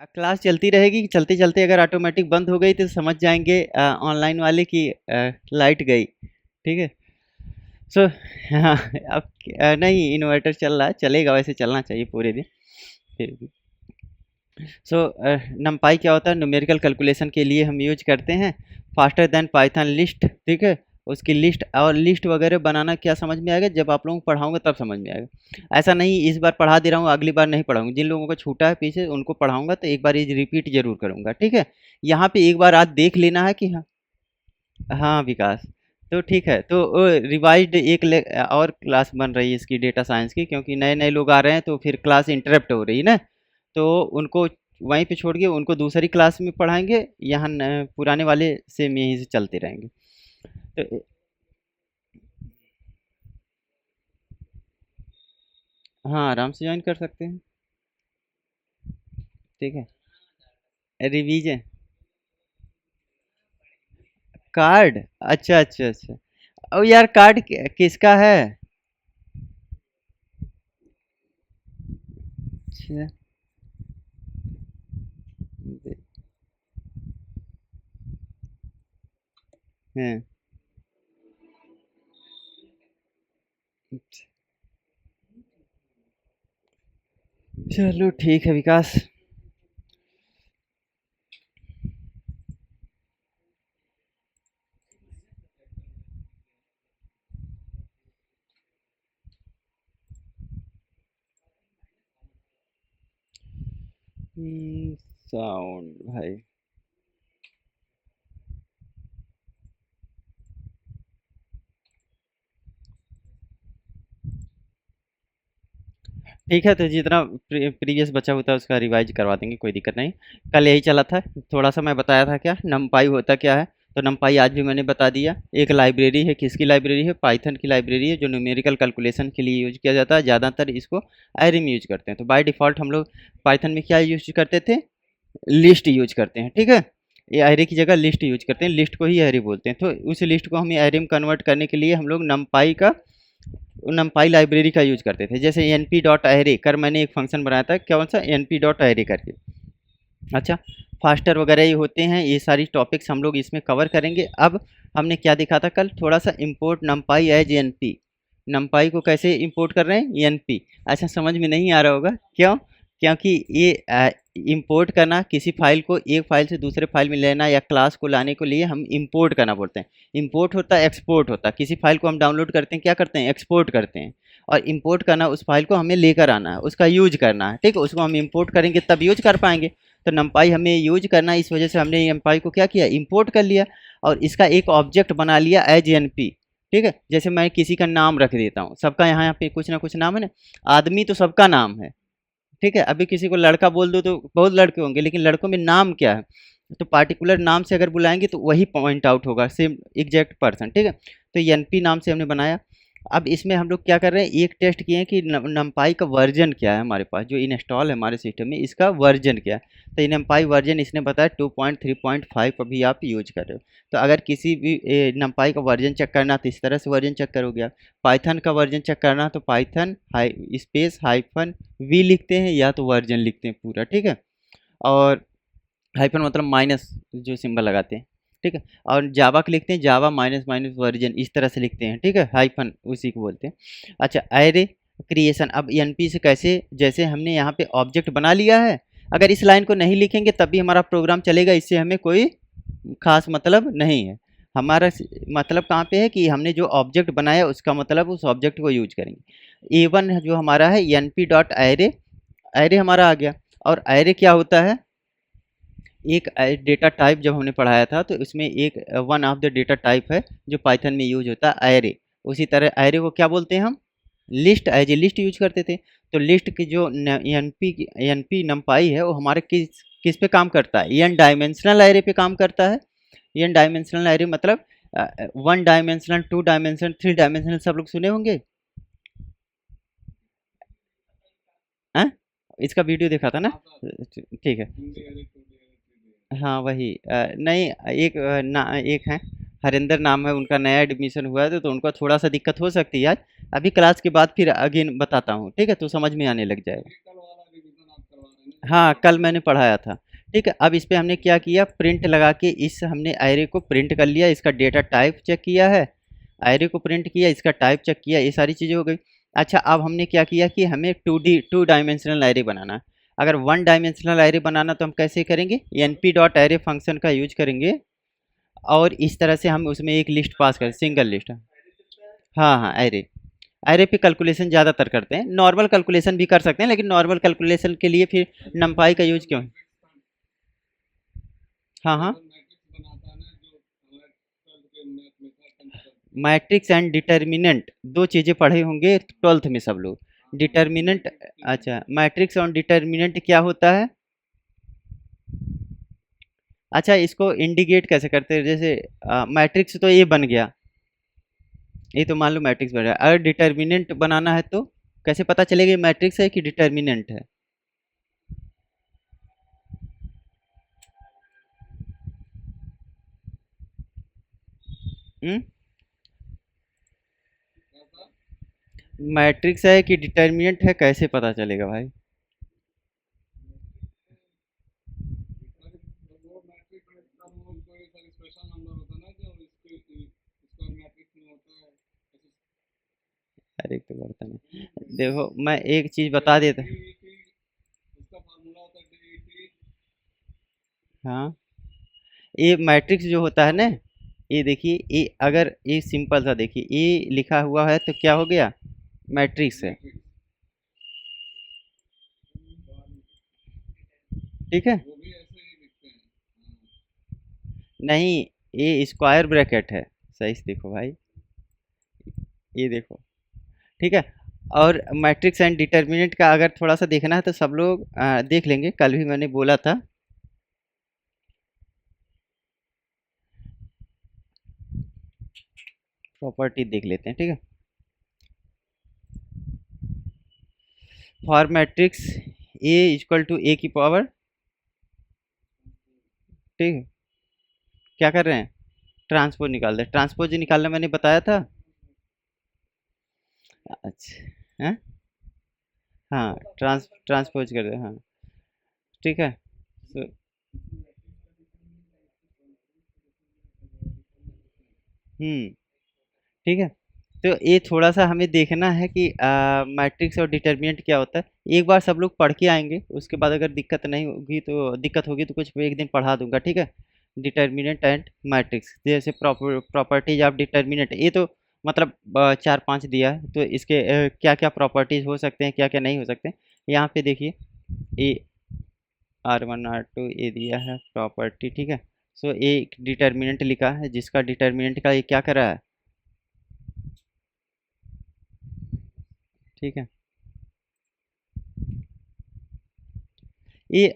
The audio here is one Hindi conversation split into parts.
क्लास चलती रहेगी, चलते चलते अगर ऑटोमेटिक बंद हो गई तो समझ जाएंगे ऑनलाइन वाले कि लाइट गई। ठीक है। सो हाँ। अब नहीं, इन्वर्टर चल रहा है, चलेगा, वैसे चलना चाहिए पूरे दिन फिर भी। सो नमपाई क्या होता है, न्यूमेरिकल कैलकुलेशन के लिए हम यूज करते हैं। फास्टर देन पाइथन लिस्ट, ठीक है। उसकी लिस्ट और लिस्ट वगैरह बनाना क्या समझ में आएगा, जब आप लोगों को पढ़ाऊंगा तब समझ में आएगा। ऐसा नहीं इस बार पढ़ा दे रहा हूँ अगली बार नहीं पढ़ाऊंगा, जिन लोगों को छूटा है पीछे उनको पढ़ाऊंगा तो एक बार ये रिपीट जरूर करूंगा, ठीक है। यहाँ पे एक बार आज देख लेना है कि हाँ। हाँ विकास। तो ठीक है, तो रिवाइज्ड एक और क्लास बन रही है इसकी डेटा साइंस की, क्योंकि नए नए लोग आ रहे हैं तो फिर क्लास इंटरप्ट हो रही है ना। तो उनको वहीं पे छोड़ के उनको दूसरी क्लास में पढ़ाएंगे, यहाँ पुराने वाले से में यहीं से चलते रहेंगे। तो हाँ, आराम से ज्वाइन कर सकते हैं। ठीक है। रिवीजन कार्ड, अच्छा अच्छा अच्छा। ओ यार, कार्ड किसका है? अच्छा। हाँ। चलो ठीक है विकास। साउंड भाई। ठीक है, तो जितना प्रीवियस बचा हुआ था उसका रिवाइज करवा देंगे, कोई दिक्कत नहीं। कल यही चला था, थोड़ा सा मैं बताया था क्या नमपाई होता क्या है। तो नमपाई आज भी मैंने बता दिया। एक लाइब्रेरी है, किसकी लाइब्रेरी है, पाइथन की लाइब्रेरी है, जो न्यूमेरिकल कैलकुलेशन के लिए यूज किया जाता है। ज़्यादातर इसको एरे में यूज करते हैं। तो बाय डिफ़ॉल्ट हम लोग पाइथन में क्या यूज करते थे, लिस्ट यूज करते हैं, ठीक है। ये एरे की जगह लिस्ट यूज करते हैं, लिस्ट को ही एरे बोलते हैं। तो उस लिस्ट को हम एरे में कन्वर्ट करने के लिए हम लोग नमपाई लाइब्रेरी का यूज करते थे। जैसे एन पी डॉट एरे कर, मैंने एक फंक्शन बनाया था, कौन सा, एन पी डॉट एरे करके। अच्छा। फास्टर वगैरह ये होते हैं, ये सारी टॉपिक्स हम लोग इसमें कवर करेंगे। अब हमने क्या देखा था कल, थोड़ा सा import NumPy as N P. NumPy को कैसे इंपोर्ट कर रहे हैं, एन पी। अच्छा, समझ में नहीं आ रहा होगा क्यों, क्योंकि ये इंपोर्ट करना, किसी फाइल को एक फाइल से दूसरे फाइल में लेना या क्लास को लाने के लिए हम इंपोर्ट करना बोलते हैं। इंपोर्ट होता है, एक्सपोर्ट होता है। किसी फाइल को हम डाउनलोड करते हैं, क्या करते हैं, एक्सपोर्ट करते हैं। और इंपोर्ट करना, उस फाइल को हमें लेकर आना है, उसका यूज करना है, ठीक है। उसको हम इंपोर्ट करेंगे तब यूज कर पाएंगे। तो नमपाई हमें यूज करना है, इस वजह से हमने नमपाई को क्या किया, इंपोर्ट कर लिया। और इसका एक ऑब्जेक्ट बना लिया एज एन पी। ठीक है, जैसे मैं किसी का नाम रख देता हूँ, सबका यहाँ पे कुछ ना कुछ नाम है ना। आदमी तो सबका नाम है, ठीक है। अभी किसी को लड़का बोल दो तो बहुत लड़के होंगे, लेकिन लड़कों में नाम क्या है, तो पार्टिकुलर नाम से अगर बुलाएंगे तो वही पॉइंट आउट होगा, सेम एग्जैक्ट पर्सन, ठीक है। तो एनपी नाम से हमने बनाया। अब इसमें हम लोग क्या कर रहे हैं, एक टेस्ट किए हैं कि नमपाई का वर्जन क्या है, हमारे पास जो इंस्टॉल है हमारे सिस्टम में, इसका वर्जन क्या है। तो ये नमपाई वर्जन इसने बताया 2.3.5 अभी आप यूज कर रहे हो। तो अगर किसी भी नमपाई का वर्जन चेक करना तो इस तरह से वर्जन चेक करोगे आप। पाइथन का वर्जन चेक करना तो Python high space hyphen V लिखते हैं, या तो वर्जन लिखते हैं पूरा, ठीक है। और हाइफन मतलब माइनस, जो सिंबल लगाते हैं, ठीक है। और जावा के लिखते हैं जावा माइनस माइनस वर्जन, इस तरह से लिखते हैं, ठीक है। हाइफन उसी को बोलते हैं। अच्छा, एरे क्रिएशन, अब एनपी से कैसे, जैसे हमने यहाँ पे ऑब्जेक्ट बना लिया है, अगर इस लाइन को नहीं लिखेंगे तब भी हमारा प्रोग्राम चलेगा, इससे हमें कोई खास मतलब नहीं है। हमारा मतलब कहाँ पे है कि हमने जो ऑब्जेक्ट बनाया उसका मतलब उस ऑब्जेक्ट को यूज करेंगे। ए वन जो हमारा है N P dot array, array हमारा आ गया। और एरे क्या होता है, एक डेटा टाइप जब हमने पढ़ाया था तो इसमें एक one of the data type है जो पाइथन में यूज होता है, एरे। उसी तरह एरे को क्या बोलते हैं हम, list, as a list use करते थे। तो लिस्ट की जो एन पी नमपाई है वो हमारे किस किस पे काम करता है, एन डायमेंशनल एरे पे काम करता है। एन डायमेंशनल एरे मतलब one dimensional, two dimensional, three dimensional, सब लोग सुने होंगे। हैं, इसका वीडियो देखा था ना। ठीक है। हाँ वही नहीं, एक एक है, हरिंदर नाम है उनका, नया एडमिशन हुआ है तो उनका थोड़ा सा दिक्कत हो सकती है आज। अभी क्लास के बाद फिर अगेन बताता हूँ, ठीक है, तो समझ में आने लग जाएगा। हाँ, कल मैंने पढ़ाया था। ठीक है, अब इस पे हमने क्या किया, प्रिंट लगा के इस हमने एरे को प्रिंट कर लिया, इसका डेटा टाइप चेक किया है, एरे को प्रिंट किया, इसका टाइप चेक किया, ये सारी चीज़ें हो गई। अच्छा, अब हमने क्या किया कि हमें टू डायमेंशनल एरे बनाना है। अगर वन डायमेंशनल एरे बनाना तो हम कैसे करेंगे, np डॉट एरे फंक्शन का यूज करेंगे और इस तरह से हम उसमें एक लिस्ट पास करें, सिंगल लिस्ट। हाँ हाँ, एरे। एरे पे कैलकुलेशन ज़्यादातर करते हैं, नॉर्मल कैलकुलेशन भी कर सकते हैं, लेकिन नॉर्मल कैलकुलेशन के लिए फिर नंपाई का यूज क्यों? हाँ हाँ, मैट्रिक्स एंड डिटर्मिनेंट दो चीज़ें पढ़े होंगे ट्वेल्थ में सब लोग। डिटर्मिनेंट, अच्छा, मैट्रिक्स और डिटर्मिनेंट क्या होता है? अच्छा, इसको इंडिकेट कैसे करते हैं, जैसे मैट्रिक्स तो ये बन गया, ये तो मान लो मैट्रिक्स बन गया, अगर डिटर्मिनेंट बनाना है तो कैसे पता चलेगा ये मैट्रिक्स है कि डिटर्मिनेंट है? हम्म, मैट्रिक्स है कि डिटर्मिनेंट है, कैसे पता चलेगा भाई? अरे तो बर्तन है, देखो मैं एक चीज बता देता। हाँ, ये मैट्रिक्स जो होता है ना, ये देखिए, ये अगर ये सिंपल सा देखिए, ये लिखा हुआ है तो क्या हो गया, मैट्रिक्स है। ठीक है, नहीं, ये स्क्वायर ब्रैकेट है, सही से देखो भाई, ये देखो। ठीक है, और मैट्रिक्स एंड डिटर्मिनेंट का अगर थोड़ा सा देखना है तो सब लोग देख लेंगे, कल भी मैंने बोला था। प्रॉपर्टी देख लेते हैं, ठीक है। For matrix A equal to A की पावर, ठीक है, क्या कर रहे हैं, ट्रांसपोज निकाल रहे हैं, ट्रांसपोज निकालना मैंने बताया था। अच्छा, हाँ हाँ, ट्रांसपोज कर दे, हाँ, ठीक है। so, हम्म, ठीक है। तो ये थोड़ा सा हमें देखना है कि मैट्रिक्स और डिटर्मिनेंट क्या होता है, एक बार सब लोग पढ़ के आएंगे, उसके बाद अगर दिक्कत होगी तो कुछ एक दिन पढ़ा दूंगा, ठीक है। डिटर्मिनेंट एंड मैट्रिक्स, जैसे प्रॉपर्टीज ऑफ डिटर्मिनेंट, ये तो मतलब चार पांच दिया है, तो इसके क्या क्या प्रॉपर्टीज हो सकते हैं, क्या क्या नहीं हो सकते हैं। यहाँ पे देखिए, ये R1 R2 ये दिया है प्रॉपर्टी, ठीक है। सो एक डिटर्मिनेंट लिखा है, जिसका डिटर्मिनेंट का ये क्या करा है, ठीक है। ये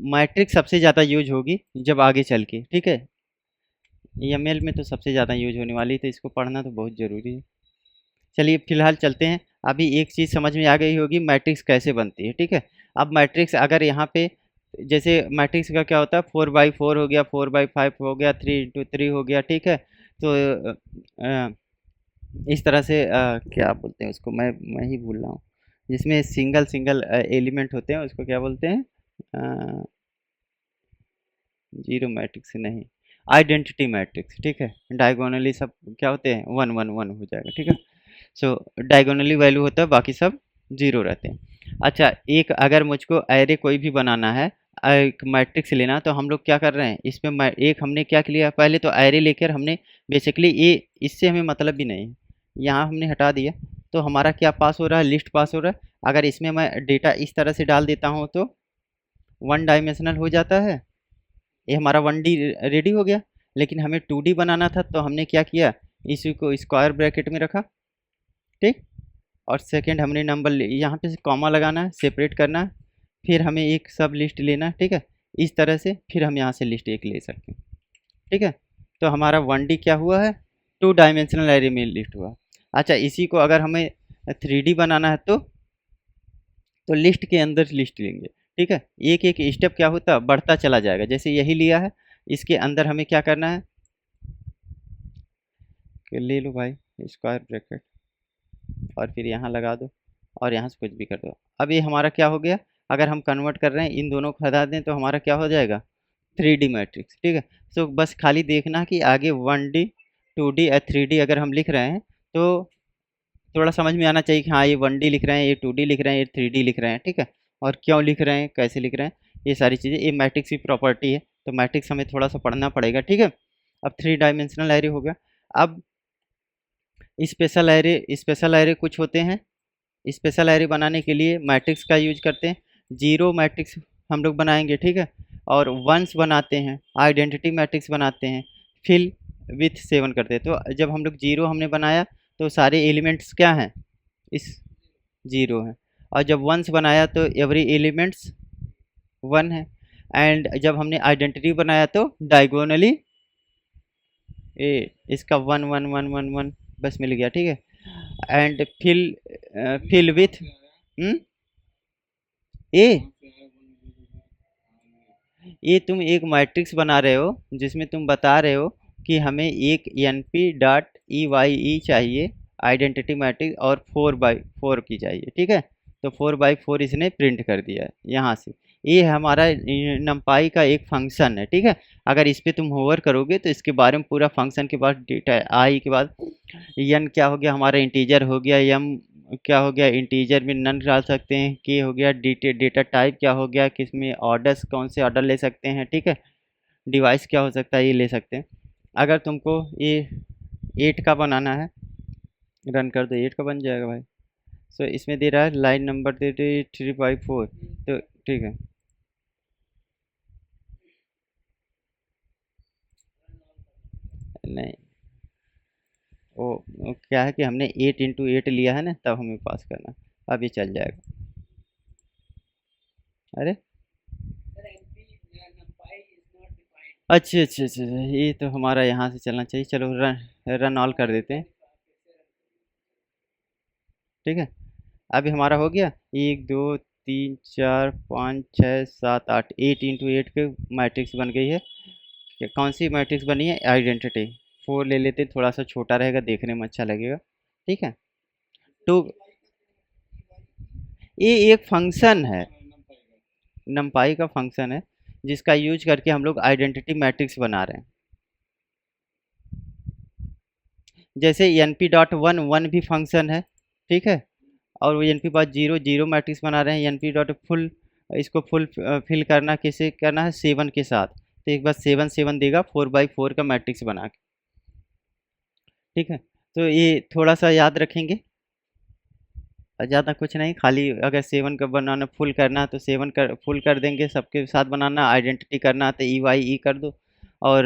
मैट्रिक्स सबसे ज़्यादा यूज होगी जब आगे चल के, ठीक है। एमएल में तो सबसे ज़्यादा यूज होने वाली, तो इसको पढ़ना तो बहुत ज़रूरी है। चलिए फिलहाल चलते हैं। अभी एक चीज़ समझ में आ गई होगी, मैट्रिक्स कैसे बनती है, ठीक है। अब मैट्रिक्स अगर यहाँ पे, जैसे मैट्रिक्स का क्या होता है, 4x4 हो गया, 4x5 हो गया, 3x3 हो गया, ठीक है। तो इस तरह से क्या बोलते हैं उसको, मैं ही भूल रहा हूँ, जिसमें सिंगल सिंगल एलिमेंट होते हैं, उसको क्या बोलते हैं, जीरो मैट्रिक्स नहीं, आइडेंटिटी मैट्रिक्स, ठीक है। डायगोनली सब क्या होते हैं, वन वन वन हो जाएगा, ठीक है। सो डायगोनली वैल्यू होता है, बाकी सब जीरो रहते हैं। अच्छा, एक अगर मुझको एरे कोई भी बनाना है, एक मैट्रिक्स लेना, तो हम लोग क्या कर रहे हैं इसमें, एक हमने क्या किया, पहले तो एरे लेकर हमने बेसिकली ये, इससे हमें मतलब भी नहीं है, यहाँ हमने हटा दिया, तो हमारा क्या पास हो रहा है, लिस्ट पास हो रहा है। अगर इसमें मैं डेटा इस तरह से डाल देता हूँ तो वन डायमेंशनल हो जाता है, ये हमारा वन डी रेडी हो गया। लेकिन हमें टू डी बनाना था, तो हमने क्या किया, इसी को स्क्वायर ब्रैकेट में रखा, ठीक। और सेकंड हमने नंबर यहाँ पे कॉमा लगाना है, सेपरेट करना है, फिर हमें एक सब लिस्ट लेना है, ठीक है। इस तरह से फिर हम यहाँ से लिस्ट एक ले सकते हैं, ठीक है। तो हमारा वन डी क्या हुआ है, टू डायमेंशनल एरे में लिस्ट हुआ। अच्छा, इसी को अगर हमें थ्री डी बनाना है तो लिस्ट के अंदर लिस्ट लेंगे, ठीक है। एक एक स्टेप क्या होता बढ़ता चला जाएगा, जैसे यही लिया है, इसके अंदर हमें क्या करना है कि ले लो भाई स्क्वायर ब्रैकेट, और फिर यहाँ लगा दो, और यहाँ से कुछ भी कर दो। अब ये हमारा क्या हो गया, अगर हम कन्वर्ट कर रहे हैं इन दोनों को हटा दें तो हमारा क्या हो जाएगा, 3D मैट्रिक्स। ठीक है, तो बस खाली देखना कि आगे 1D 2D या 3D अगर हम लिख रहे हैं तो थोड़ा समझ में आना चाहिए कि हाँ ये 1D लिख रहे हैं, ये 2D लिख रहे हैं, ये 3D लिख रहे हैं। ठीक है, और क्यों लिख रहे हैं, कैसे लिख रहे हैं, ये सारी चीज़ें, ये मैट्रिक्स की प्रॉपर्टी है, तो मैट्रिक्स हमें थोड़ा सा पढ़ना पड़ेगा। ठीक है, अब 3 डायमेंशनल एरे हो गया। अब स्पेशल एरे कुछ होते हैं। स्पेशल एरे बनाने के लिए मैट्रिक्स का यूज करते हैं। जीरो मैट्रिक्स हम लोग बनाएंगे, ठीक है, और वंस बनाते हैं, आइडेंटिटी मैट्रिक्स बनाते हैं, फिल विथ 7 करते हैं। तो जब हम लोग जीरो हमने बनाया तो सारे एलिमेंट्स क्या हैं, इस जीरो हैं, और जब वंस बनाया तो एवरी एलिमेंट्स 1 है, एंड जब हमने आइडेंटिटी बनाया तो डायगोनली ए इसका 1 1 1 1 1 बस मिल गया। ठीक है, एंड फिल विथ ए, ये तुम एक मैट्रिक्स बना रहे हो जिसमें तुम बता रहे हो कि हमें एक N P dot E Y E चाहिए आइडेंटिटी मैट्रिक्स और 4x4 की चाहिए। ठीक है, तो 4x4 इसने प्रिंट कर दिया है यहाँ से। ये हमारा नंपाई का एक फंक्शन है। ठीक है, अगर इस पर तुम होवर करोगे तो इसके बारे में पूरा फंक्शन के बाद डेटा आई के बाद एन क्या हो गया, हमारा इंटीजर हो गया, एम क्या हो गया, इंटीजर में नन डाल सकते हैं, के हो गया, डेटा टाइप क्या हो गया, किस में ऑर्डर्स कौन से ऑर्डर ले सकते हैं। ठीक है, डिवाइस क्या हो सकता है, ये ले सकते हैं। अगर तुमको ये 8 का बनाना है, रन कर दो, 8 का बन जाएगा भाई। सो इसमें दे रहा है लाइन नंबर दे दे 3x4, तो ठीक है, नहीं वो क्या है कि हमने 8 × 8 लिया है ना, तब हमें पास करना, अब ये चल जाएगा। अरे अच्छा अच्छा अच्छा अच्छा, ये तो हमारा यहाँ से चलना चाहिए। चलो रन ऑल कर देते हैं। ठीक है, अभी हमारा हो गया 1 2 3 4 5 6 7 8, 8 × 8 के मैट्रिक्स बन गई है। कौन सी मैट्रिक्स बनी है, आइडेंटिटी। 4 ले लेते, थोड़ा सा छोटा रहेगा, देखने में अच्छा लगेगा। ठीक है, तो ये एक फंक्शन है, नंपाई का फंक्शन है, जिसका यूज करके हम लोग आइडेंटिटी मैट्रिक्स बना रहे हैं। जैसे N P dot one one भी फंक्शन है। ठीक है, और वो एन पी पास जीरो जीरो मैट्रिक्स बना रहे हैं। एन पी डॉट फुल, इसको फुल फिल करना किसे करना है, 7 के साथ, तो एक बार 7 7 देगा 4x4 का मैट्रिक्स बना के। ठीक है, तो ये थोड़ा सा याद रखेंगे, ज़्यादा कुछ नहीं, खाली अगर 7 का बनाना फुल करना है तो 7 कर फुल कर देंगे, सबके साथ बनाना, आइडेंटिटी करना है तो ई वाई ई कर दो, और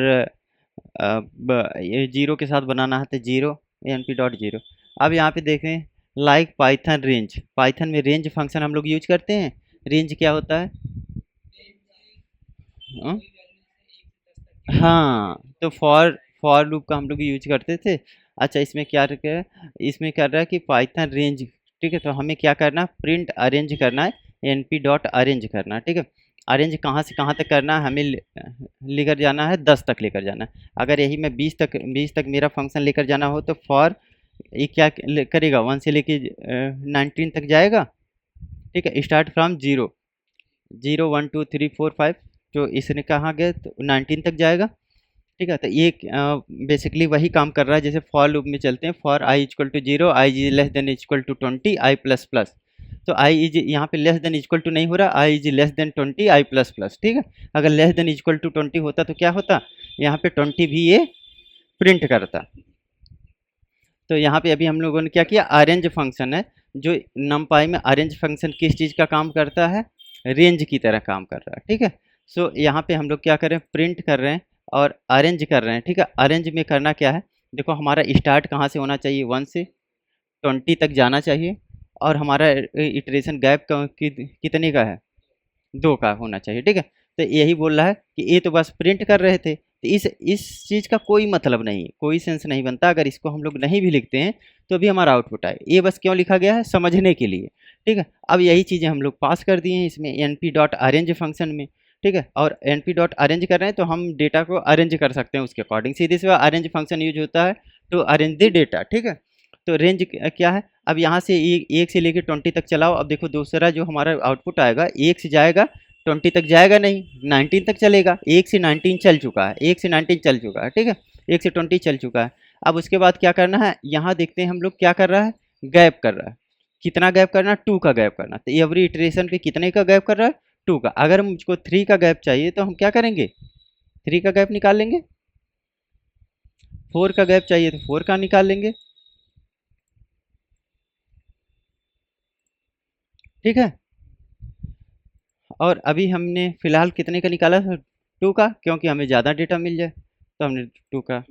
ये जीरो के साथ बनाना है तो zero, N P dot zero. अब यहाँ पे देखें, लाइक पाइथन रेंज, पाइथन में रेंज फंक्शन हम लोग यूज करते हैं। रेंज क्या होता है, हाँ हाँ, तो फॉर लूप का हम लोग यूज करते थे। अच्छा, इसमें क्या रखा है, इसमें कर रहा है कि पाइथन रेंज। ठीक है, तो हमें क्या करना है, प्रिंट अरेंज करना है, एन पी डॉट अरेंज करना है। ठीक है, अरेंज कहाँ से कहाँ तक करना है, हमें लेकर जाना है 10 तक लेकर जाना है। अगर यही मैं 20 तक मेरा फंक्शन लेकर जाना हो तो फॉर ये क्या करेगा, 1 से लेके 19 तक जाएगा। ठीक है, स्टार्ट फ्रॉम जीरो, 0 1 2 3 4 5, तो इसने कहाँ गया तो 19 तक जाएगा। ठीक है, तो ये बेसिकली वही काम कर रहा है जैसे फॉर लूप में चलते हैं, for I equal to zero, I is less than equal to 20, I plus plus. तो आई इज यहाँ पे लेस देन इक्वल टू नहीं हो रहा, I is less than 20, I plus plus. ठीक है, अगर लेस देन इक्वल टू 20 होता तो क्या होता, यहाँ पे 20 भी ये प्रिंट करता। तो यहाँ पे अभी हम लोगों ने क्या किया, अरेंज फंक्शन है, जो नमपाई में अरेंज फंक्शन किस चीज़ का काम करता है, रेंज की तरह काम कर रहा है। ठीक है, सो यहाँ पे हम लोग क्या कर रहे हैं, प्रिंट कर रहे हैं और अरेंज कर रहे हैं। ठीक है, अरेंज में करना क्या है, देखो हमारा स्टार्ट कहाँ से होना चाहिए, 1 से 20 तक जाना चाहिए, और हमारा इटरेशन गैप कितने का है, 2 का होना चाहिए। ठीक है, तो यही बोल रहा है कि ये तो बस प्रिंट कर रहे थे, तो इस चीज़ का कोई मतलब नहीं है, कोई सेंस नहीं बनता अगर इसको हम लोग नहीं भी लिखते हैं तो भी हमारा आउटपुट आए। ये बस क्यों लिखा गया है, समझने के लिए। ठीक है, अब यही चीज़ें हम लोग पास कर दिए हैं इसमें N P dot arange function में। ठीक है, और एन पी डॉट अरेंज कर रहे हैं तो हम डेटा को अरेंज कर सकते हैं उसके अकॉर्डिंग, सीधे से अरेंज फंक्शन यूज होता है टू अरेंज द डेटा। ठीक है, तो रेंज क्या है, अब यहाँ से एक से लेके 20 तक चलाओ। अब देखो दूसरा जो हमारा आउटपुट आएगा, एक से जाएगा 20 तक जाएगा नहीं, 19 तक चलेगा। एक से 19 चल चुका है, एक से 19 चल चुका है, ठीक है, एक से 20 चल चुका है। अब उसके बाद क्या करना है, यहाँ देखते हैं हम लोग क्या कर रहा है, गैप कर रहा है। कितना गैप करना है, 2 का गैप करना। तो एवरी इटरेशन पे कितने का गैप कर रहा है, 2 का। अगर मुझको 3 का गैप चाहिए तो हम क्या करेंगे, 3 का गैप निकाल लेंगे। 4 का गैप चाहिए तो 4 का निकाल लेंगे, ठीक है। और अभी हमने फिलहाल कितने का निकाला था, 2 का, क्योंकि हमें ज़्यादा डेटा मिल जाए तो हमने 2 का।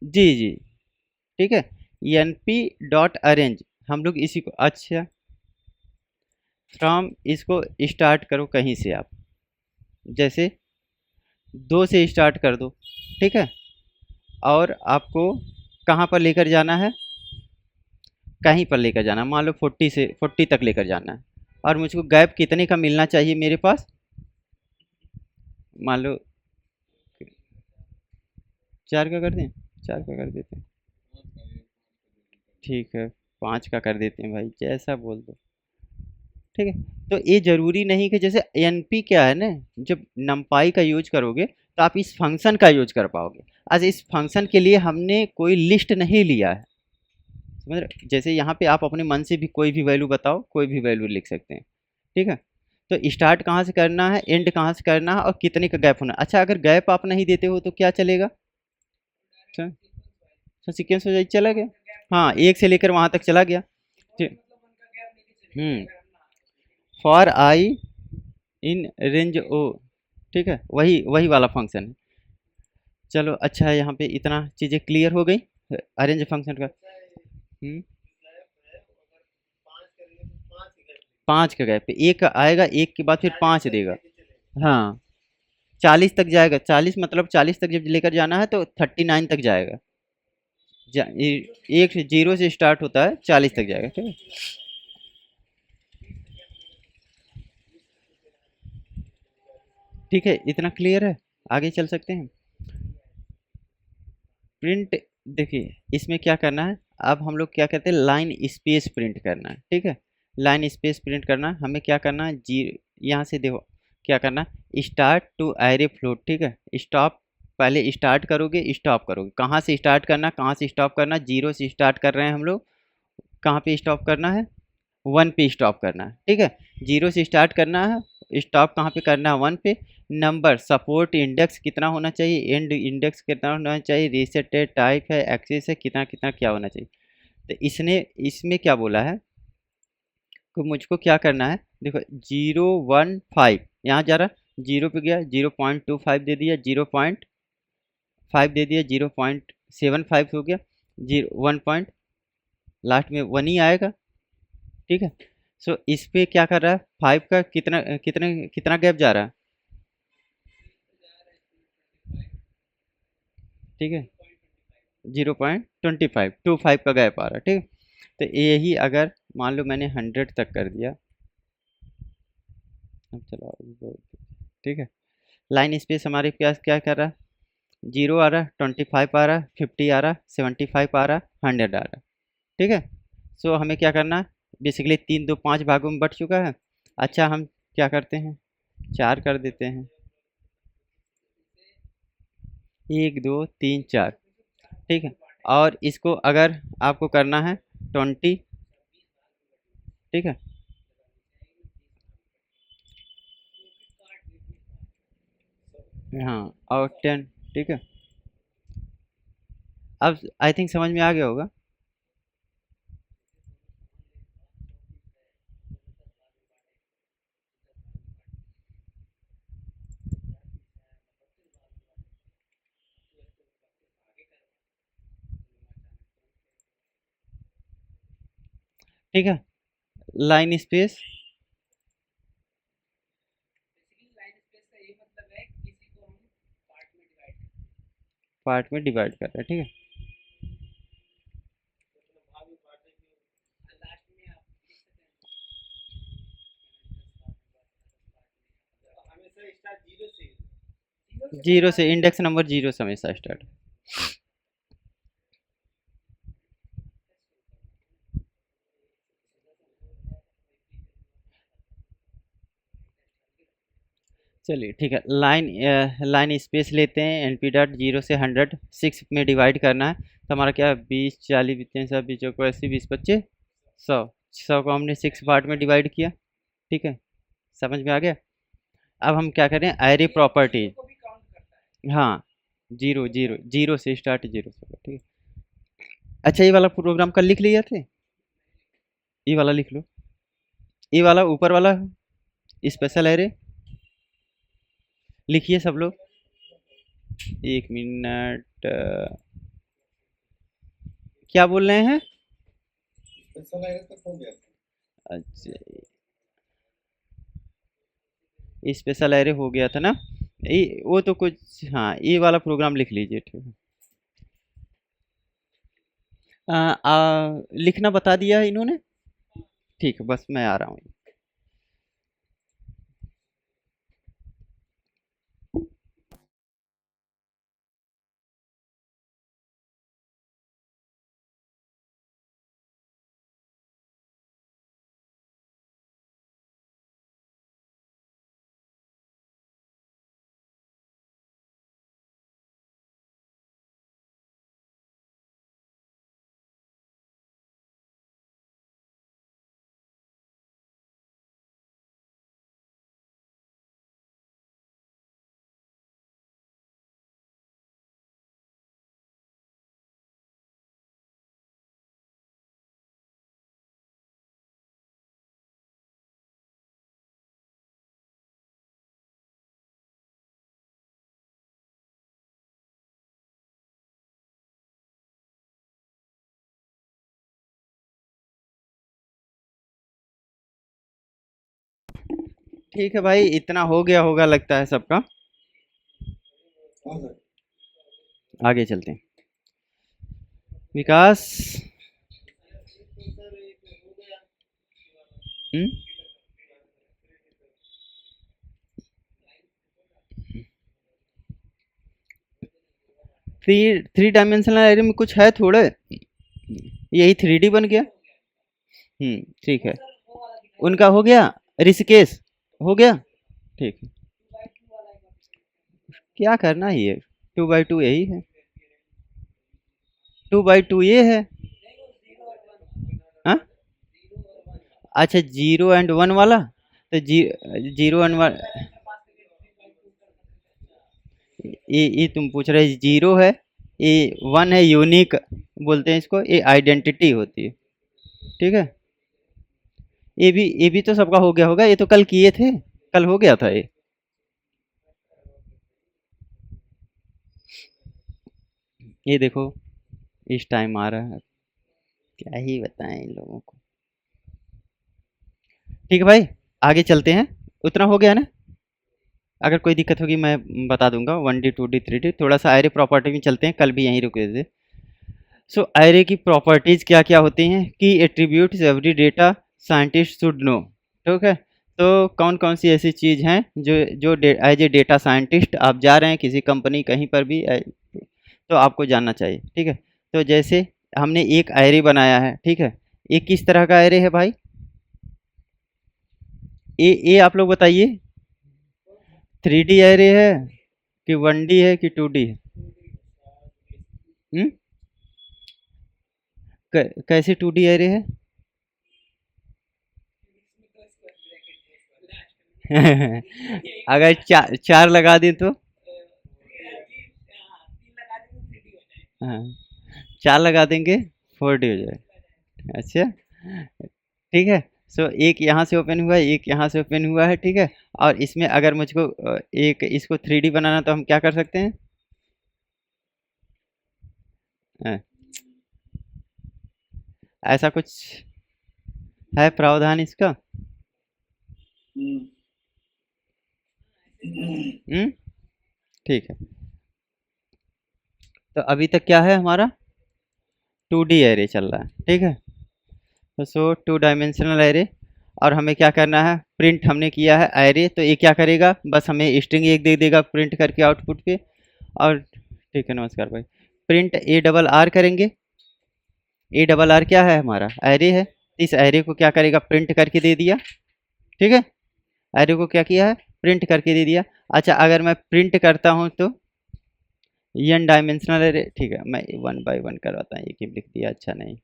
जी जी, ठीक है। एन पी डॉट अरेंज, हम लोग इसी को, अच्छा, फ्रॉम, इसको स्टार्ट करो कहीं से आप, जैसे 2 से स्टार्ट कर दो, ठीक है। और आपको कहाँ पर लेकर जाना है, कहीं पर लेकर जाना है, मान लो 40 से 40 तक लेकर जाना है। और मुझको गैप कितने का मिलना चाहिए मेरे पास, मान लो 4 का कर दें, 4 का कर देते हैं, ठीक है, 5 का कर देते हैं भाई, जैसा बोल दो, ठीक है। तो ये ज़रूरी नहीं कि जैसे एनपी क्या है ना, जब नंपाई का यूज करोगे तो आप इस फंक्शन का यूज कर पाओगे। आज इस फंक्शन के लिए हमने कोई लिस्ट नहीं लिया है, समझ रहे, जैसे यहाँ पे आप अपने मन से भी कोई भी वैल्यू बताओ, कोई भी वैल्यू लिख सकते हैं, ठीक है। तो स्टार्ट कहाँ से करना है, एंड कहाँ से करना है, और कितने का गैप होना है। अच्छा, अगर गैप आप नहीं देते हो तो क्या चलेगा, अच्छा, तो सीक्वेंस हो जाए, चला गया, हाँ, एक से लेकर वहाँ तक चला गया, ठीक। हम्म, फॉर आई इन रेंज ओ, ठीक है, वही वही वाला फंक्शन है। चलो अच्छा है, यहाँ पे इतना चीज़ें क्लियर हो गई अरेंज फंक्शन का। 5 का गैप पे एक आएगा, एक के बाद फिर 5 देगा, हाँ, 40 तक जाएगा। 40 मतलब 40 तक जब लेकर जाना है तो 39 तक जाएगा। एक जीरो से स्टार्ट होता है, 40 तक जाएगा, ठीक है। ठीक है, इतना क्लियर है, आगे चल सकते हैं। प्रिंट, देखिए इसमें क्या करना है, अब हम लोग क्या कहते हैं, लाइन स्पेस प्रिंट करना है, ठीक है। लाइन स्पेस प्रिंट करना है, हमें क्या करना है, जी, यहाँ से देखो क्या करना है, स्टार्ट टू एरे फ्लोट, ठीक है। स्टॉप, पहले स्टार्ट करोगे, स्टॉप करोगे, कहाँ से स्टार्ट करना, कहाँ से स्टॉप करना, जीरो से स्टार्ट कर रहे हैं हम लोग, कहाँ पे स्टॉप करना है, 1 पे स्टॉप करना है, ठीक है। जीरो से स्टार्ट करना है, स्टॉप कहाँ पे करना है, 1 पे। नंबर, सपोर्ट इंडेक्स कितना होना चाहिए, एंड इंडेक्स कितना होना चाहिए, रीसेट है, टाइप है, एक्सेस है, कितना कितना क्या होना चाहिए। तो इसने इसमें क्या बोला है कि मुझको क्या करना है, देखो 015 यहाँ जा रहा, जीरो पे गया, 0.25 दे दिया, 0.5 दे दिया, 0.75 हो गया, जीरो 1 पॉइंट, लास्ट में 1 ही आएगा, ठीक है। सो इस पे क्या कर रहा है, 5 का कितना कितने कितना गैप जा रहा है, ठीक है, 0.25 का गैप आ रहा है, ठीक है। तो यही अगर मान लो मैंने 100 तक कर दिया, अब चलो, ठीक है। लाइन स्पेस हमारे पास क्या कर रहा है, 0 आ रहा है, 25 आ रहा है, 50 आ रहा है, 75 आ रहा है, 100 आ रहा है, ठीक है। सो हमें क्या करना है, बेसिकली 3 2 5 भागों में बट चुका है। अच्छा, हम क्या करते हैं, 4 कर देते हैं, 1 2 3 4, ठीक है। और इसको अगर आपको करना है 20, ठीक है, हाँ, और 10, ठीक है। अब आई थिंक समझ में आ गया होगा। ठीक है, लाइन स्पेस पार्ट में डिवाइड कर रहा है, ठीक है। जीरो से इंडेक्स नंबर जीरो से हमेशा स्टार्ट, चलिए ठीक है। लाइन स्पेस लेते हैं, एन पी डॉट 0 से 100 6 में डिवाइड करना है। तो हमारा क्या है, 20 40 बीते 20 को 80 20 25 100। 100 को हमने 6 पार्ट में डिवाइड किया। ठीक है, समझ में आ गया। अब हम क्या करें, एरे प्रॉपर्टी। हाँ, जीरो जीरो जीरो से स्टार्ट, जीरो से, ठीक है। अच्छा, ये वाला प्रोग्राम कल लिख लिया थे, ये वाला लिख लो, ये वाला ऊपर वाला स्पेशल एरे लिखिए सब लोग। एक मिनट, क्या बोल रहे हैं? अच्छा, स्पेशल एरे हो गया था ना, ये वो तो कुछ, हाँ ये वाला प्रोग्राम लिख लीजिए, ठीक है। लिखना बता दिया है इन्होंने, ठीक है, बस मैं आ रहा हूँ। ठीक है भाई, इतना हो गया होगा लगता है सबका। आगे चलते हैं। विकास, हम्म, थ्री थ्री डायमेंशनल एरे में कुछ है थोड़े, यही 3D बन गया। ठीक है, उनका हो गया, ऋषिकेश हो गया, ठीक है। क्या करना ही है, 2x2 यही है, 2x2 ये है। हाँ, अच्छा, 0 और 1 वाला, तो 0 और 1, ये तुम पूछ रहे, 0 है, ये 1 है, यूनिक बोलते हैं इसको, ये आइडेंटिटी होती है, ठीक है। ये भी तो सबका हो गया होगा, ये तो कल किए थे, कल हो गया था ये। ये देखो, इस टाइम आ रहा है, क्या ही बताएं इन लोगों को। ठीक है भाई, आगे चलते हैं। उतना हो गया ना, अगर कोई दिक्कत होगी मैं बता दूंगा। 1D 2D 3D, थोड़ा सा एरे प्रॉपर्टी में चलते हैं, कल भी यहीं रुके थे। सो एरे की प्रॉपर्टीज क्या क्या होती हैं, की attributes every data scientist should know, ठीक है। तो कौन कौन सी ऐसी चीज़ हैं जो जो एज ए डेटा साइंटिस्ट आप जा रहे हैं किसी कंपनी कहीं पर भी, तो आपको जानना चाहिए, ठीक है। तो जैसे हमने एक एरे बनाया है, ठीक है, ये किस तरह का एरे है भाई, ये आप लोग बताइए, 3D एरे है कि 1D है कि 2D है? हम्म, कैसे 2D एरे है? अगर चार लगा दें तो, हाँ, चार लगा देंगे 4D हो जाए, अच्छा, ठीक है। सो एक यहाँ से ओपन हुआ है, एक यहाँ से ओपन हुआ है, ठीक है। और इसमें अगर मुझको एक इसको 3D बनाना, तो हम क्या कर सकते हैं, हाँ, ऐसा कुछ है प्रावधान इसका? हम्म, ठीक है। तो अभी तक क्या है हमारा, 2D एरे चल रहा है, ठीक है। तो सो 2 डायमेंशनल एरे, और हमें क्या करना है, प्रिंट हमने किया है एरे, तो ये क्या करेगा, बस हमें स्ट्रिंग एक दे देगा प्रिंट करके आउटपुट पे। और ठीक है, नमस्कार भाई। प्रिंट ARR करेंगे, ARR क्या है, हमारा एरे है। इस एरे को क्या करेगा, प्रिंट करके दे दिया, ठीक है। एरे को क्या किया है, प्रिंट करके दे दिया। अच्छा, अगर मैं प्रिंट करता हूँ तो n डायमेंशनल एरे, ठीक है, मैं 1 बाय 1 करवाता हूँ, एक ही लिख दिया, अच्छा नहीं,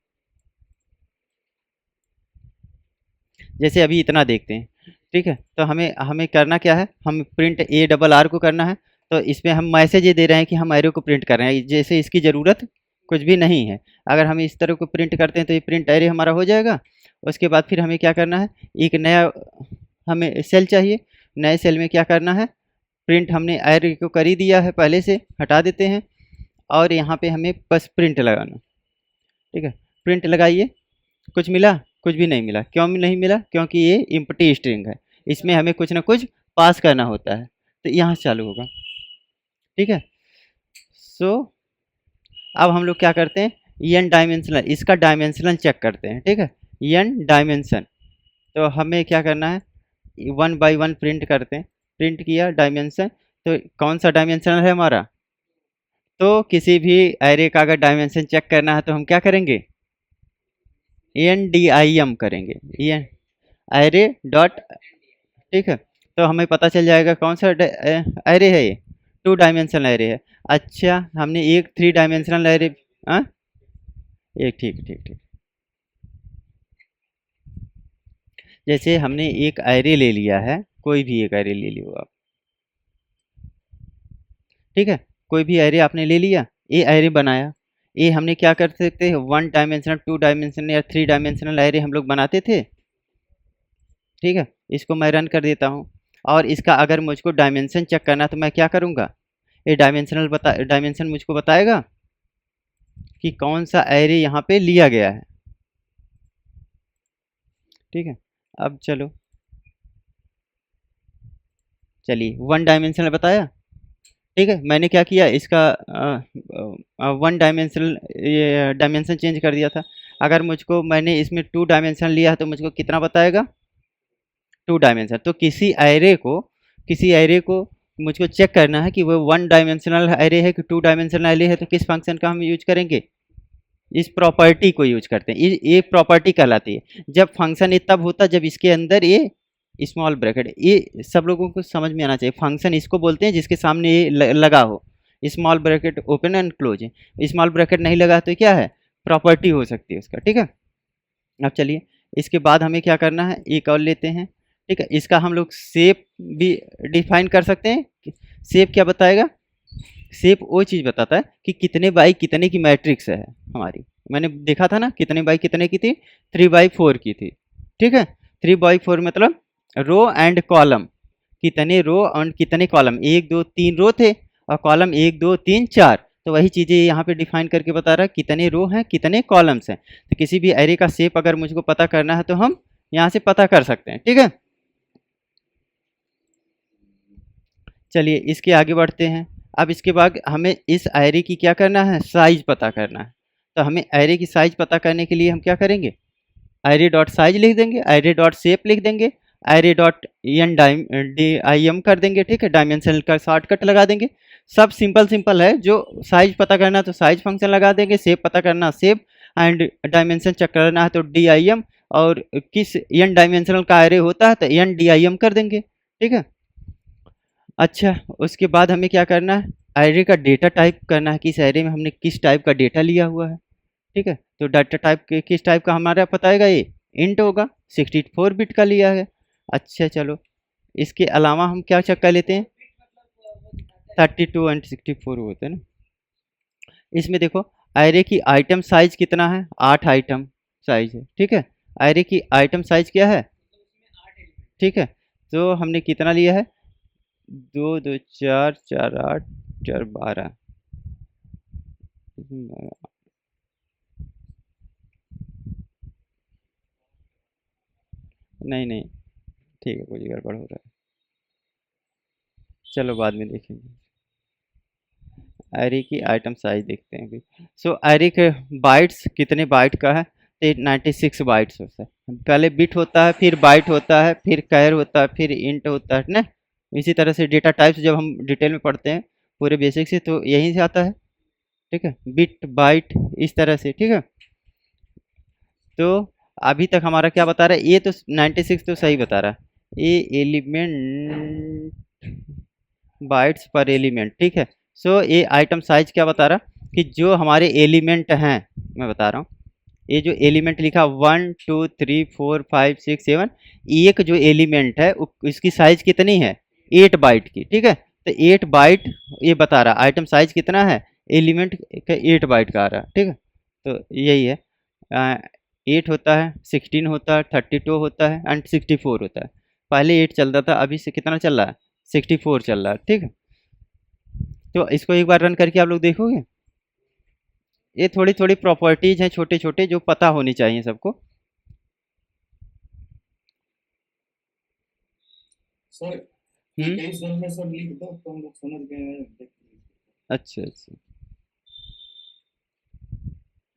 जैसे अभी इतना देखते हैं। ठीक है, तो हमें हमें करना क्या है, हम प्रिंट ए डबल आर को करना है। तो इसमें हम मैसेज ये दे रहे हैं कि हम एरे को प्रिंट कर रहे हैं, जैसे इसकी ज़रूरत कुछ भी नहीं है। अगर हम इस तरह को प्रिंट करते हैं तो ये प्रिंट एरे हमारा हो जाएगा। उसके बाद फिर हमें क्या करना है, एक नया हमें सेल चाहिए। नए सेल में क्या करना है, प्रिंट हमने एरे को कर ही दिया है पहले से, हटा देते हैं। और यहाँ पे हमें बस प्रिंट लगाना। ठीक है, प्रिंट लगाइए। कुछ मिला? कुछ भी नहीं मिला। क्यों नहीं मिला? क्योंकि ये एम्प्टी स्ट्रिंग है, इसमें हमें कुछ ना कुछ पास करना होता है, तो यहाँ से चालू होगा। ठीक है, सो अब हम लोग क्या करते हैं, एन डायमेंशनल, इसका डायमेंशनल चेक करते हैं। ठीक है, एन डायमेंशन, तो हमें क्या करना है, 1 बाय 1 प्रिंट करते हैं। प्रिंट किया डायमेंशन, तो कौन सा डायमेंशनल है हमारा, तो किसी भी एरे का अगर डायमेंशन चेक करना है तो हम क्या करेंगे, एन डी आई एम करेंगे, एन एरे डॉट। ठीक है, तो हमें पता चल जाएगा कौन सा एरे है ये, 2 डायमेंशनल एरे है। अच्छा, हमने एक 3 डायमेंशनल एरे, हाँ एक, ठीक ठीक ठीक, जैसे हमने एक एरे ले लिया है, कोई भी एक एरे ले लियो आप। ठीक है, कोई भी एरे आपने ले लिया, ये एरे बनाया। ये हमने क्या कर सकते हैं, 1 डायमेंशनल, 2 डायमेंशनल या 3 डायमेंशनल एरे हम लोग बनाते थे। ठीक है, इसको मैं रन कर देता हूँ। और इसका अगर मुझको डायमेंशन चेक करना तो मैं क्या करूँगा, ये डायमेंशन मुझको बताएगा कि कौन सा एरे यहाँ पे लिया गया है। ठीक है, अब चलिए 1 डायमेंशनल बताया। ठीक है, मैंने क्या किया, इसका 1 डायमेंशनल ये डायमेंशन चेंज कर दिया था। अगर मुझको, मैंने इसमें 2 डायमेंशन लिया है तो मुझको कितना बताएगा, 2 डायमेंशन। तो किसी एरे को मुझको चेक करना है कि वो 1 डायमेंशनल एरे है कि 2 डायमेंशनल एरे है, तो किस फंक्शन का हम यूज करेंगे, इस प्रॉपर्टी को यूज करते हैं। ये प्रॉपर्टी कहलाती है। जब फंक्शन ये तब होता है जब इसके अंदर ये स्मॉल ब्रैकेट, ये सब लोगों को समझ में आना चाहिए। फंक्शन इसको बोलते हैं जिसके सामने ये लगा हो, small bracket open and close है। स्मॉल ब्रैकेट नहीं लगा तो क्या है, प्रॉपर्टी हो सकती है उसका। ठीक है, अब चलिए इसके बाद हमें क्या करना है, एक और लेते हैं। ठीक है, इसका हम लोग शेप भी डिफाइन कर सकते हैं। शेप क्या बताएगा, शेप वो चीज़ बताता है कि कितने बाई कितने की मैट्रिक्स है हमारी। मैंने देखा था ना, कितने बाई कितने की थी, 3/4 की थी। ठीक है, 3/4 मतलब रो एंड कॉलम, कितने रो और कितने कॉलम, 1 2 3 रो थे और कॉलम 1 2 3 4। तो वही चीज़ें यहाँ पे डिफाइन करके बता रहा है कितने रो हैं कितने कॉलम्स हैं। तो किसी भी एरे का शेप अगर मुझको पता करना है तो हम यहाँ से पता कर सकते हैं। ठीक है, चलिए इसके आगे बढ़ते हैं। अब इसके बाद हमें इस एरे की क्या करना है, साइज पता करना है। तो हमें एरे की साइज पता करने के लिए हम क्या करेंगे, एरे डॉट साइज लिख देंगे, एरे डॉट शेप लिख देंगे, array dot N D I M कर देंगे। ठीक है, डायमेंशन का शॉर्टकट लगा देंगे। सब सिंपल सिंपल है। जो साइज पता करना है तो साइज फंक्शन लगा देंगे, शेप पता करना शेप, एंड डायमेंशन चेक करना है तो डी आई एम, और किस एन डायमेंशनल का एरे होता है तो एन डी आई एम कर देंगे। ठीक है, अच्छा उसके बाद हमें क्या करना है, एरे का डेटा टाइप करना है कि इस एरे में हमने किस टाइप का डेटा लिया हुआ है। ठीक है, तो डाटा टाइप किस टाइप का हमारा बताएगा, ये इंट होगा, 64 बिट का लिया है। अच्छा चलो, इसके अलावा हम क्या चेक कर लेते हैं, 32 एंड 64 होते हैं ना। इसमें देखो एरे की आइटम साइज कितना है, 8 आइटम साइज है। ठीक है, एरे की आइटम साइज क्या है, ठीक है, तो हमने कितना लिया है, 2 2 4 4 8 4 12, नहीं नहीं, ठीक है, कुछ गड़बड़ हो रहा है, चलो बाद में देखेंगे। एरे की आइटम साइज देखते हैं अभी। सो एरे के बाइट्स कितने बाइट का है, तो 96 बाइट्स होता है। पहले बिट होता है, फिर बाइट होता है, फिर कैर होता है, फिर इंट होता है ना। इसी तरह से डेटा टाइप्स जब हम डिटेल में पढ़ते हैं पूरे बेसिक से तो यहीं से आता है। ठीक है, बिट बाइट इस तरह से। ठीक है, तो अभी तक हमारा क्या बता रहा है, ये तो 96 तो सही बता रहा है। ये एलिमेंट बाइट्स पर एलिमेंट, ठीक है। सो ये आइटम साइज क्या बता रहा कि जो हमारे एलिमेंट हैं, मैं बता रहा हूँ, ये जो एलिमेंट लिखा 1 2 3 4 5 6 7, एक जो एलिमेंट है इसकी साइज कितनी है, 8 बाइट की, ठीक है। तो 8 बाइट ये बता रहा आइटम साइज कितना है, एलिमेंट का 8 बाइट का आ रहा, ठीक है। तो यही है, 8 होता है, 16 होता है, 32 होता है एंड 64 होता है। पहले 8 चलता था, अभी से कितना चल रहा है, 64 चल रहा है, ठीक है। तो इसको एक बार रन करके आप लोग देखोगे। ये थोड़ी थोड़ी प्रॉपर्टीज हैं छोटे छोटे जो पता होनी चाहिए सबको। सर ये कई सेल में सब लिख दो तो हम लोग समझ गए हैं। अच्छा अच्छा।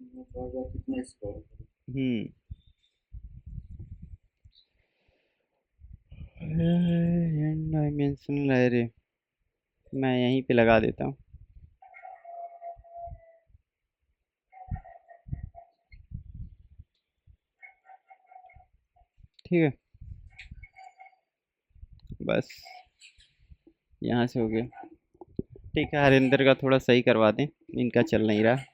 कितना स्कोर। हम्म। डायमेंशनल एरे मैं यहीं पे लगा देता हूँ। ठीक है, बस यहाँ से हो गया। ठीक है, हरिंदर का थोड़ा सही करवा दें, इनका चल नहीं रहा।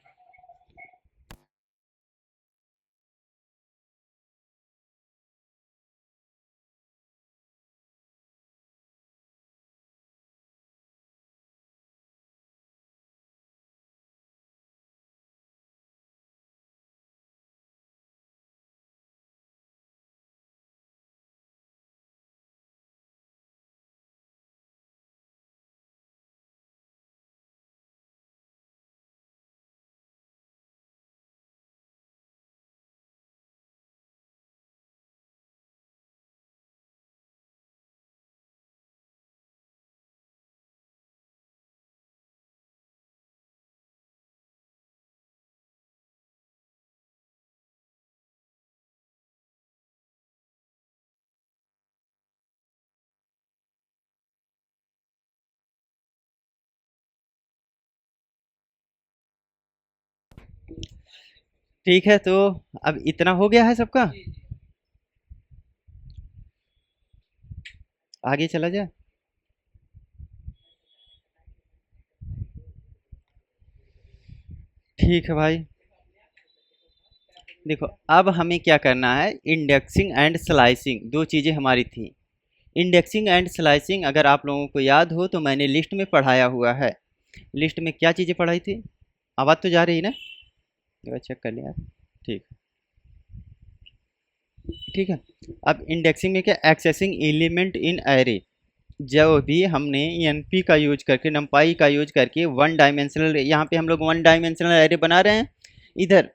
ठीक है, तो अब इतना हो गया है सबका, आगे चला जाए। ठीक है भाई, देखो अब हमें क्या करना है, इंडेक्सिंग एंड स्लाइसिंग दो चीज़ें हमारी थी। इंडेक्सिंग एंड स्लाइसिंग अगर आप लोगों को याद हो तो मैंने लिस्ट में पढ़ाया हुआ है। लिस्ट में क्या चीज़ें पढ़ाई थी, आवाज़ तो जा रही है ना, एक बार चेक कर लिया। ठीक, ठीक है। अब इंडेक्सिंग में क्या, एक्सेसिंग एलिमेंट इन एरे, जो भी हमने एनपी का यूज करके, नंपाई का यूज करके वन डायमेंशनल, यहाँ पे हम लोग वन डायमेंशनल एरे बना रहे हैं। इधर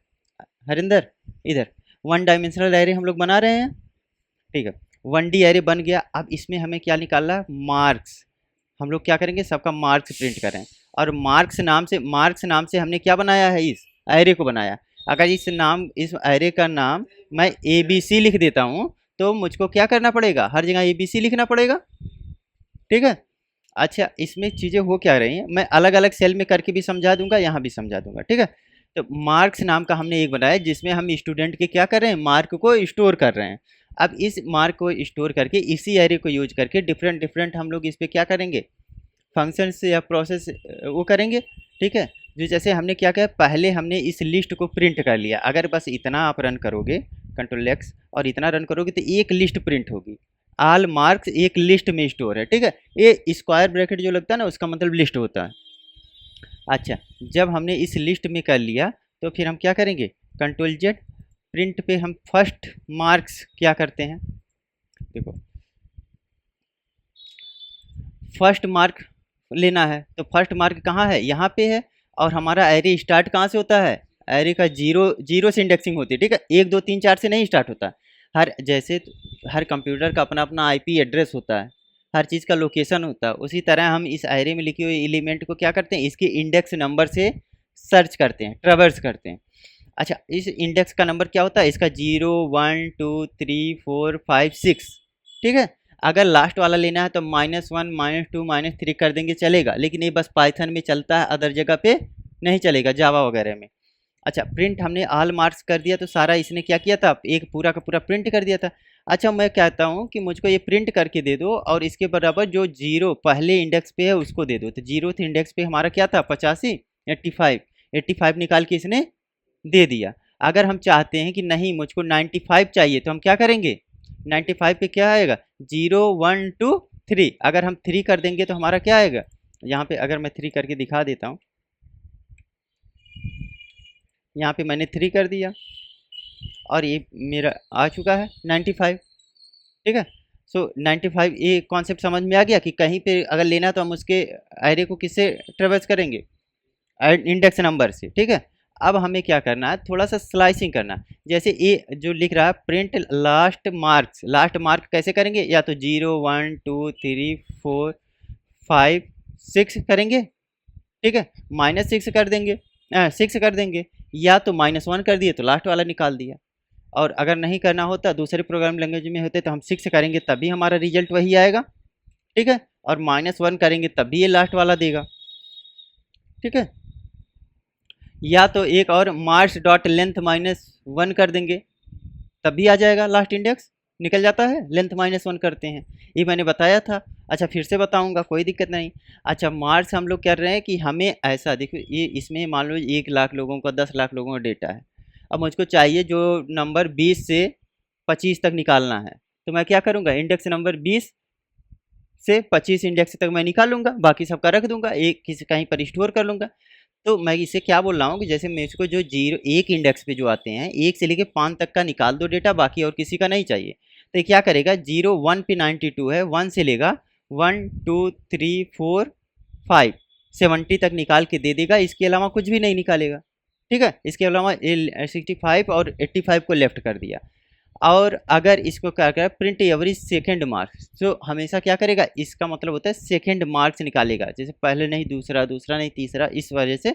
हरिंदर, इधर वन डायमेंशनल एरे हम लोग बना रहे हैं, ठीक है। 1D एरे बन गया। अब इसमें हमें क्या निकालना है, मार्क्स। हम लोग क्या करेंगे, सबका मार्क्स प्रिंट करें। और मार्क्स नाम से हमने क्या बनाया है, इस एरे को बनाया। अगर इस एरे का नाम मैं ABC लिख देता हूँ तो मुझको क्या करना पड़ेगा, हर जगह ABC लिखना पड़ेगा, ठीक है। अच्छा, इसमें चीज़ें हो क्या रही हैं, मैं अलग अलग सेल में करके भी समझा दूंगा, यहाँ भी समझा दूंगा, ठीक है। तो मार्क्स नाम का हमने एक बनाया जिसमें हम स्टूडेंट के क्या कर रहे हैं, मार्क को स्टोर कर रहे हैं। अब इस मार्क को स्टोर करके इसी एरे को यूज करके डिफरेंट डिफरेंट हम लोग इस पर क्या करेंगे, फंक्शन से या प्रोसेस वो करेंगे, ठीक है। जो जैसे हमने क्या किया, पहले हमने इस लिस्ट को प्रिंट कर लिया। अगर बस इतना आप रन करोगे, कंट्रोल X, और इतना रन करोगे तो एक लिस्ट प्रिंट होगी। ऑल मार्क्स एक लिस्ट में स्टोर है, ठीक है। ये स्क्वायर ब्रैकेट जो लगता है ना, उसका मतलब लिस्ट होता है। अच्छा, जब हमने इस लिस्ट में कर लिया तो फिर हम क्या करेंगे, कंट्रोल Z, प्रिंट पे हम फर्स्ट मार्क्स क्या करते हैं, देखो फर्स्ट मार्क लेना है तो फर्स्ट मार्क कहाँ है, यहाँ पे है। और हमारा एरे स्टार्ट कहाँ से होता है, एरे का जीरो जीरो से इंडेक्सिंग होती है, ठीक है। 1 2 3 4 से नहीं स्टार्ट होता। हर जैसे हर कंप्यूटर का अपना अपना IP एड्रेस होता है, हर चीज़ का लोकेशन होता है, उसी तरह हम इस एरे में लिखे हुए एलिमेंट को क्या करते हैं, इसके इंडेक्स नंबर से सर्च करते हैं, ट्रेवर्स करते हैं। अच्छा, इस इंडेक्स का नंबर क्या होता है, इसका 0 1 2 3 4 5 6, ठीक है। अगर लास्ट वाला लेना है तो -1 -2 -3 कर देंगे, चलेगा। लेकिन ये बस पाइथन में चलता है, अदर जगह पे नहीं चलेगा, जावा वगैरह में। अच्छा, प्रिंट हमने ऑल मार्क्स कर दिया तो सारा इसने क्या किया था, एक पूरा का पूरा प्रिंट कर दिया था। अच्छा मैं कहता हूँ कि मुझको ये प्रिंट करके दे दो और इसके बराबर जो जीरो पहले इंडेक्स पे है उसको दे दो। तो जीरो थे इंडेक्स पे हमारा क्या था 85, 85, 85 निकाल के इसने दे दिया। अगर हम चाहते हैं कि नहीं मुझको 95 चाहिए तो हम क्या करेंगे, 95 पे क्या आएगा 0 1 2 3, अगर हम 3 कर देंगे तो हमारा क्या आएगा, यहाँ पे अगर मैं 3 करके दिखा देता हूँ, यहाँ पे मैंने 3 कर दिया और ये मेरा आ चुका है 95। ठीक है, सो 95 ये कॉन्सेप्ट समझ में आ गया कि कहीं पे अगर लेना तो हम उसके एरे को किससे ट्रेवर्स करेंगे, इंडेक्स नंबर से। ठीक है, अब हमें क्या करना है, थोड़ा सा स्लाइसिंग करना। जैसे ये जो लिख रहा है print last marks, last mark कैसे करेंगे, या तो 0 1 2 3 4 5 6 करेंगे। ठीक है, -6 कर देंगे, 6 कर देंगे, या तो -1 कर दिए तो लास्ट वाला निकाल दिया। और अगर नहीं करना होता दूसरे प्रोग्राम लैंग्वेज में होते तो हम 6 करेंगे तभी हमारा रिजल्ट वही आएगा। ठीक है, और -1 करेंगे तभी ये लास्ट वाला देगा। ठीक है, या तो एक और मार्क्स डॉट लेंथ -1 कर देंगे तभी आ जाएगा, लास्ट इंडेक्स निकल जाता है, लेंथ -1 करते हैं, ये मैंने बताया था। अच्छा फिर से बताऊंगा, कोई दिक्कत नहीं। अच्छा मार्क्स हम लोग कर रहे हैं कि हमें ऐसा देखो, ये इसमें मान लो 1 लाख लोगों का 10 लाख लोगों का डेटा है। अब मुझको चाहिए जो नंबर 20 से 25 तक निकालना है, तो मैं क्या करूँगा, इंडेक्स नंबर 20 से 25 इंडेक्स तक मैं निकालूंगा, बाकी सबका रख दूंगा, एक किसी कहीं पर स्टोर कर लूँगा। तो मैं इसे क्या बोल रहा हूँ कि जैसे मेरे को जो जीरो एक इंडेक्स पे जो आते हैं 1 से लेके 5 तक का निकाल दो डेटा, बाकी और किसी का नहीं चाहिए। तो ये क्या करेगा, 0 1 पे 92 है, 1 से लेगा 1 2 3 4 5 70 तक निकाल के दे देगा, इसके अलावा कुछ भी नहीं निकालेगा। ठीक है, इसके अलावा 65 और 85 को लेफ्ट कर दिया। और अगर इसको क्या करें प्रिंट एवरेज सेकंड मार्क्स, तो हमेशा क्या करेगा, इसका मतलब होता है सेकंड मार्क्स निकालेगा, जैसे पहले नहीं दूसरा, दूसरा नहीं तीसरा, इस वजह से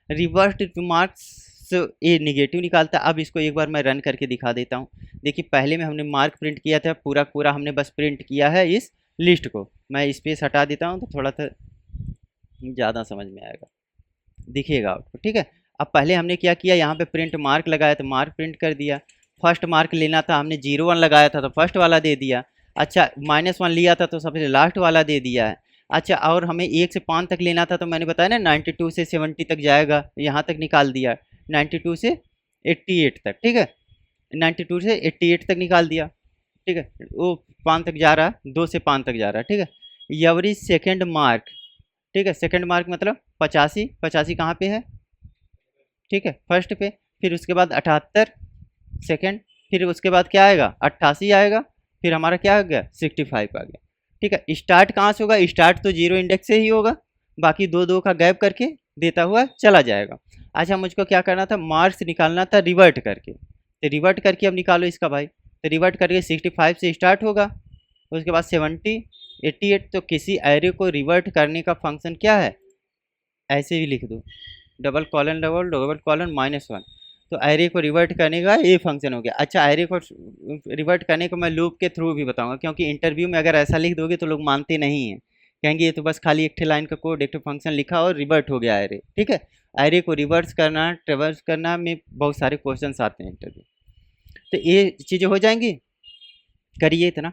रिवर्स टू मार्क्स ये निगेटिव निकालता है। अब इसको एक बार मैं रन करके दिखा देता हूँ। देखिए पहले में हमने मार्क प्रिंट किया था, पूरा पूरा हमने बस प्रिंट किया है इस लिस्ट को। मैं स्पेस हटा देता हूँ तो थोड़ा सा ज़्यादा समझ में आएगा, दिखिएगा आउटपुट। ठीक है, अब पहले हमने क्या किया, यहाँ पे प्रिंट मार्क लगाया तो मार्क प्रिंट कर दिया। फर्स्ट मार्क लेना था, हमने 0 1 लगाया था तो फर्स्ट वाला दे दिया। अच्छा -1 लिया था तो सबसे लास्ट वाला दे दिया है। अच्छा और हमें 1 से 5 तक लेना था तो मैंने बताया ना 92 से 70 तक जाएगा, यहाँ तक निकाल दिया, 92 से 88 तक। ठीक है, 92 से 88 तक निकाल दिया। ठीक है, वो 5 तक जा रहा, 2 से 5 तक जा रहा है। ठीक है, एवरेज सेकेंड मार्क। ठीक है, सेकेंड मार्क मतलब 85, 85 कहाँ पे है, ठीक है फर्स्ट पे, फिर उसके बाद 78 सेकेंड, फिर उसके बाद क्या आएगा 88 आएगा, फिर हमारा क्या आ गया 65 आ गया। ठीक है, स्टार्ट कहाँ से होगा, स्टार्ट तो जीरो इंडेक्स से ही होगा, बाकी दो दो का गैप करके देता हुआ चला जाएगा। अच्छा मुझको क्या करना था, मार्क्स निकालना था रिवर्ट करके, तो रिवर्ट करके अब निकालो इसका भाई। तो रिवर्ट करके 65 से स्टार्ट होगा, उसके बाद 70 88, तो किसी एरे को रिवर्ट करने का फंक्शन क्या है, ऐसे भी लिख दो, double colon double double colon -1, तो एरे को रिवर्ट करने का ये फंक्शन हो गया। अच्छा एरे को रिवर्ट करने को मैं लूप के थ्रू भी बताऊंगा, क्योंकि इंटरव्यू में अगर ऐसा लिख दोगे तो लोग मानते नहीं हैं, कहेंगे ये तो बस खाली एक लाइन का कोड एक फंक्शन लिखा और रिवर्ट हो गया एरे। ठीक है, एरे को रिवर्स करना ट्रेवर्स करना में बहुत सारे क्वेश्चन आते हैं इंटरव्यू, तो ये चीज़ें हो जाएंगी, करिए इतना।